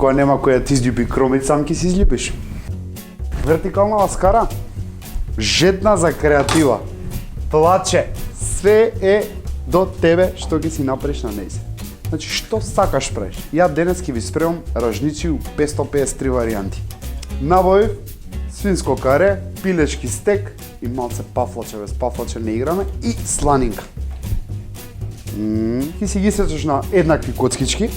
кога нема кој да ти изљуби кромит, сам ќе си изљубиш. Вертикална ласкара, жедна за креатива, плаче, све е до тебе што ќе си направиш на нејзе. Значи, што сакаш правиш? Ја денес ќе ви спремам ражници у 553 варијанти. Набавив свинско каре, пилешки стек и малце пафлаче, без пафлаче не играме, и сланинка. Ќе си ги сечеш на еднакви коцкички.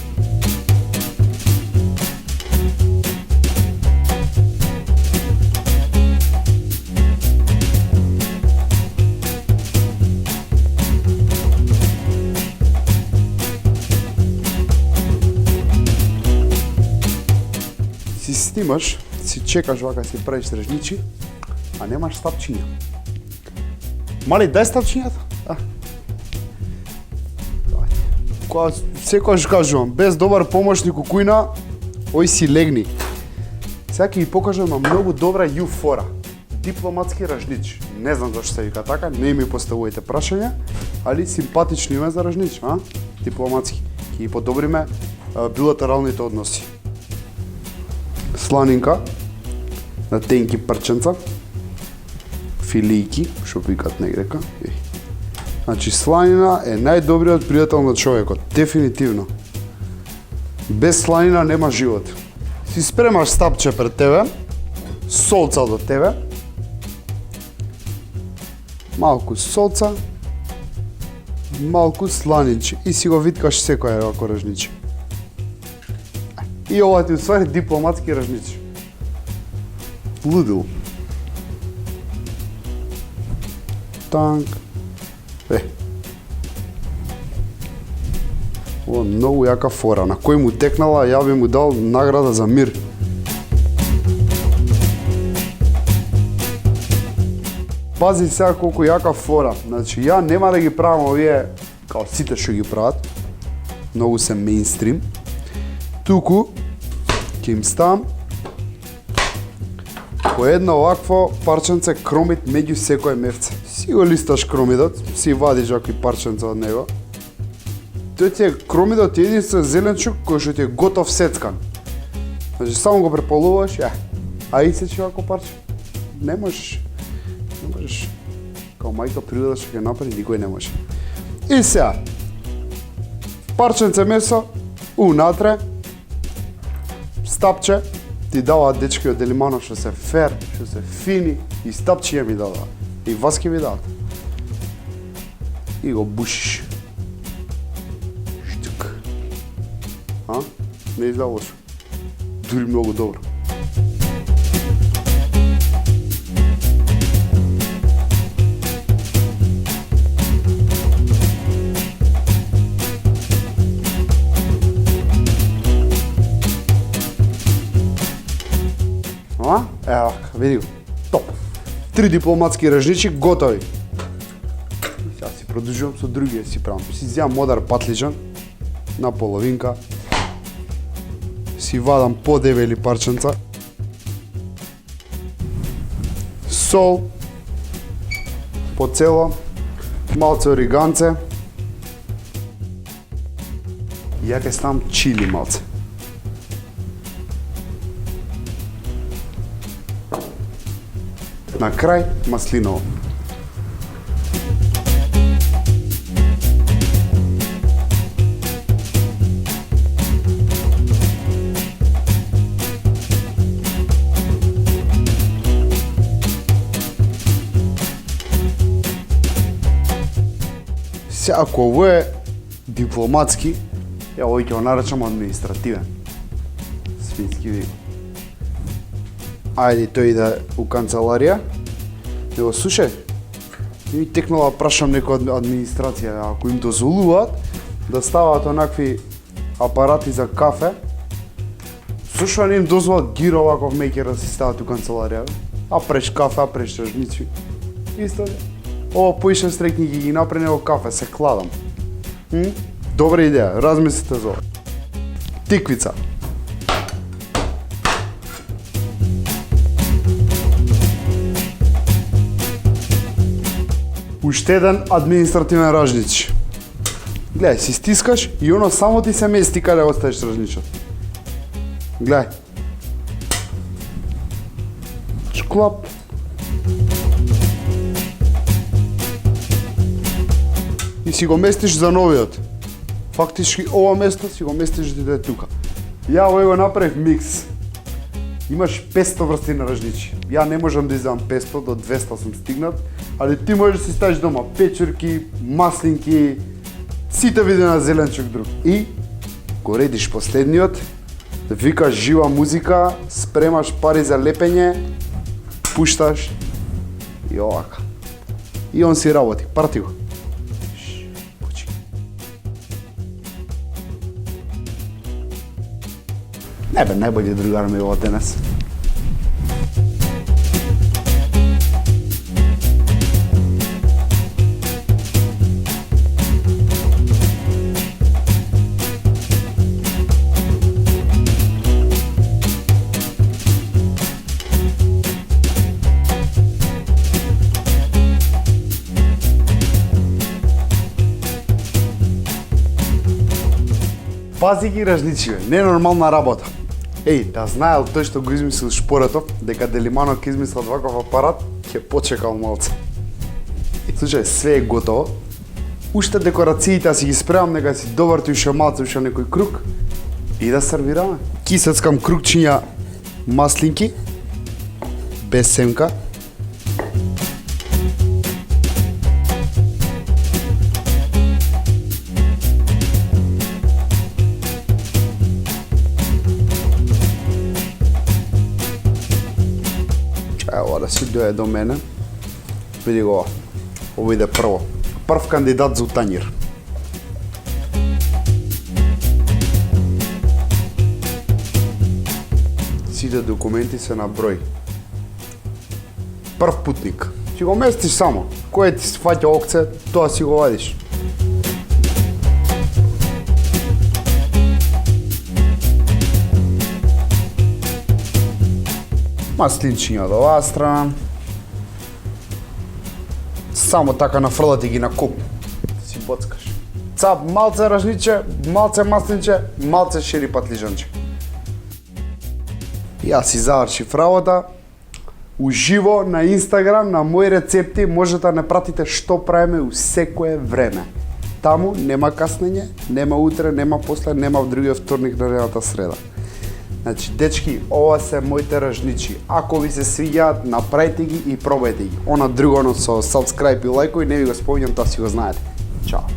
Си снимаш, си чекаш вака си правиш ражничи, а немаш стапчиња. Мали, дај стапчињата. Кога секогаш кажувам, без добар помошник у кујна, ој си легни. Сега ќе ви покажам на многу добра јуфора. Дипломатски ражнич. Не знам зашто се вика така, не ми поставувајте прашања, али симпатично име за ражнич, дипломатски. Ќе ги подобриме билатералните односи. Сланинка на тенки парченца, филијки, што викат негдека. Значи, сланина е најдобриот пријател на човекот, дефинитивно. Без сланина нема живот. Си спремаш стапче пред тебе, солца до тебе, малку солца, малку сланинче и си го виткаш секој вако ражниче. И ова ти уствари дипломатски ражниче. Лудил. Танк. Ова многу јака фора. На кој му текнала, ја би му дал награда за мир. Пази сега колку јака фора. Значи, ја нема да ги правам овие као сите што ги прават. Многу се мејнстрим. Туку ќе им ставам по едно овакво парченце кромит меѓу секој мевце. Си го листаш кромидот, си вадиш вакви парченца од него. Тој ти е кромидот единствен зеленчук кој што ти е готов сецкан. Значи само го преполуваш, а исечи вако парче. Не можеш. Као мајка природа што ќе направи, никој не може. И сега, парченце месо, унатре, стапче, ти даваат дечки од Делимано што се фер, што се фини, и стапчиња ми даваат. И васки ми даваат. И го бушиш. Штук. Не изгледа лошо. Дури многу добро. Ева, види го. Топ. 3 дипломатски ражничи готови. Сега си продолжувам со другија си правам. Си зјам модар патлиџан на половинка. Си вадам подебели парченца. Сол. По цело. Малце ориганце. И ја ќе ставам чили малце. На крај маслиново. Се ако ово е дипломатски, ја овој ќе го наречам административен. Свински вид. Ајде тој иде у канцеларија. Него слушај, ми текнала да прашам некоја администрација, ако им дозволуваат да ставаат онакви апарати за кафе, зашто не им дозволат гиро оваков мејкер да си стават у канцеларија? А преш кафе, а преш ражници. Исто е. Ова поише стрекни ги напре него кафе, се кладам. Добра идеја, размислите за ова. Тиквица. Уште еден административен ражнич. Гледај, си стискаш и оно само ти се мести каде оставиш ражничот. Гледај. Шклап. И си го местиш за новиот. Фактички ова место си го местиш да е тука. Ја овој го направив микс. Имаш 500 врсти на ржничи. Ја не можам да изедам 500, до 200 сум стигнат, али ти можеш да си ставиш дома печурки, маслинки, сите види на зеленчук друг. И го редиш последниот, да викаш жива музика, спремаш пари за лепење, пушташ и овака. И он си работи, прати го. Не бе, најбољи другар ми ова денес. Пази ги ржничиве, ненормална работа. Еј, да знаел тој што го измислил шпоретов, дека Делимано ќе измислил ваков апарат, ќе почекал малце. Слушај, све е готово. Уште декорациите си ги спремам, нека си доврти уште малце, уште некој круг и да сервираме. Кисецкам кругчиња маслинки, без семка. Ево да си дојде до мене. Види го, ово иде прво. Прв кандидат за утањир. Сите документи се на број. Прв путник. Си го местиш само. Кој ти сваќа окце, тоа си го вадиш. Маслинчиња од оваа страна. Само така нафрлати ги на куп. Си боцкаш. Цап, малце ржниче, малце маслинче, малце шири патлижанче. Јас си завршив работа. Уживо на Инстаграм, на мои рецепти, можете да не пратите што правиме у секое време. Таму нема каснење, нема утре, нема после, нема в другиот вторник, наредната среда. Значи, дечки, ова се моите ржничи. Ако ви се свиѓаат, направете ги и пробајте ги. Она друго со subscribe и лајкој, не ви го спомнјам, тоа си го знаете. Чао.